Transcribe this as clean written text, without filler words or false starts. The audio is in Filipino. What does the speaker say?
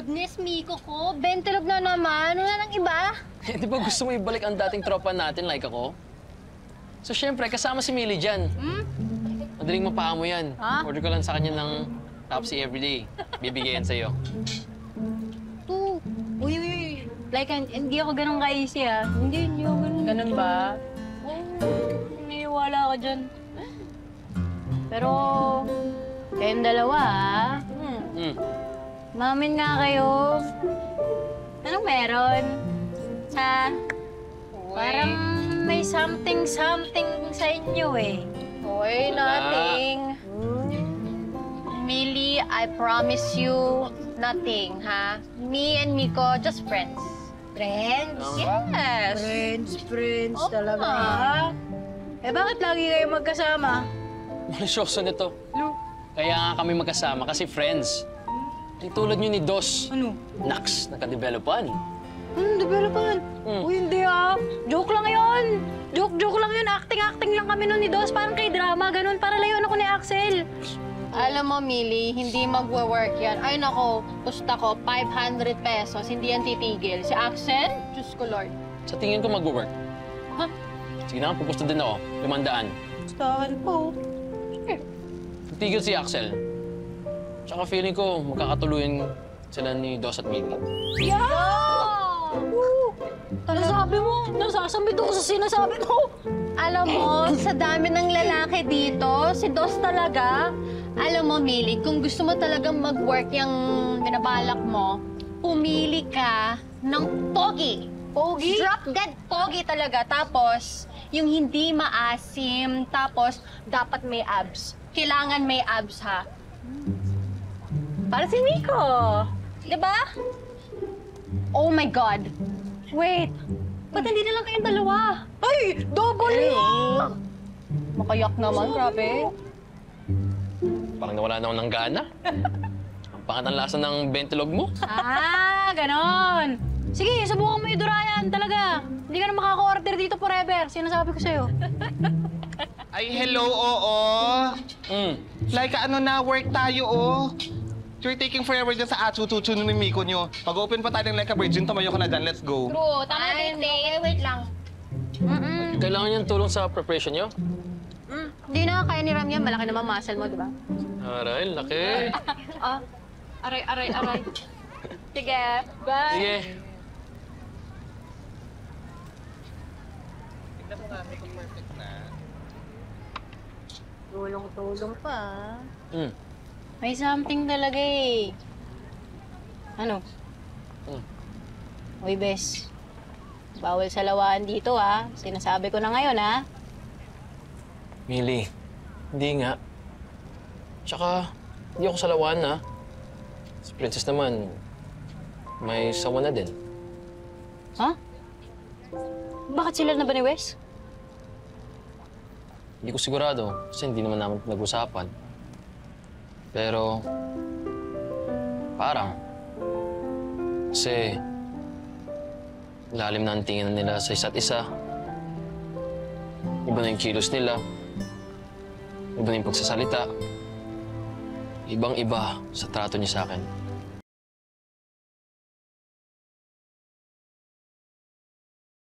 Goodness, Miko ko. Bentelog na naman. Wala nang iba. Eh, di ba gusto mo ibalik ang dating tropa natin like ako? So, syempre, kasama si Millie dyan. Madaling mapahamo yan. Ha? Order ka lang sa kanya ng Topsy everyday. Bibigyan sa'yo. Uy. Like, hindi ako ganun ka-easy, ah. Hindi ako ganun. Ganun ba? Naniniwala ako dyan. Pero, kayong dalawa, ah. Mamin nga kayo. Anong meron? Parang may something sa inyo, eh. Uy, nothing. Millie, I promise you nothing, ha? Me and Miko, just friends. Friends? Yes. Friends Oo talaga. nga. Eh, bakit lagi kayo magkasama? Malisyoso nito. Kaya nga kami magkasama kasi friends. Di tulad nyo ni Dos. Ano? Nax, nakadevelopan. Anong developan? Uy, hindi ah. Joke lang yun. Joke lang yun. Acting lang kami nun ni Dos. Parang kay drama, ganun. Para layuan ako ni Axel. Alam mo, Millie, hindi magwo-work yan. Ay, nako, gusto ko, 500 pesos, hindi yan titigil. Si Axel, Diyos ko, Lord. Sa tingin ko mag-work. Ha? Sige na, pupusta din ako. 500. Gustahan po. Titigil si Axel. Tsaka feeling ko magkakatuluyan sila ni Dos at Millie. Nasabi mo. Nasasambit ako sa sinasabi mo. Alam mo, sa dami ng lalaki dito, si Dos talaga. Alam mo, Millie, kung gusto mo talagang mag-work yung binabalak mo, pumili ka ng pogi. Pogi? Drop dead pogi talaga. Tapos, yung hindi maasim. Tapos, dapat may abs. Kailangan may abs, ha? Para si Miko. Diba? Oh my God. Wait. Ba't hindi na lang kayong dalawa? Ay! Double na! Makayak naman, grabe. Parang nawala na ako ng gana. Ang pangat ang lasa ng bentilog mo. Ganon. Sige, subukan mo yung durayan talaga. Hindi ka na makaka-order dito forever. Sinasabi ko sa'yo. Ay, hello, oo. Like, ano na, work tayo, oh. You're taking forever dyan sa atsu-tutsu ni Miko nyo. Pag-open pa tayo ng like a virgin, tumayo ka na dyan. Let's go. True, tama na din. Wait lang. Kailangan niyang tulong sa preparation niyo? Hindi na kaya ni Ram yan. Malaki naman muscle mo, di ba? Aray, laki. Aray. Sige, bye. Sige. Tignan mo nga, Miko, perfect na. Tulong pa. May something talaga eh. Ano? Uy, bes. Bawal sa lawaan dito, ha? Sinasabi ko na ngayon, ha? Millie, hindi nga. Tsaka, hindi ako sa lawan, ha? Si Princess naman, may sawa na din. Ha? Bakit sila na ba ni Wes? Hindi ko sigurado kasi hindi naman namin nag-usapan. Pero, parang. Kasi, lalim na ang tingin nila sa isa't isa. Iba na yung kilos nila. Iba na yung pagsasalita. Ibang-iba sa trato niya sa akin.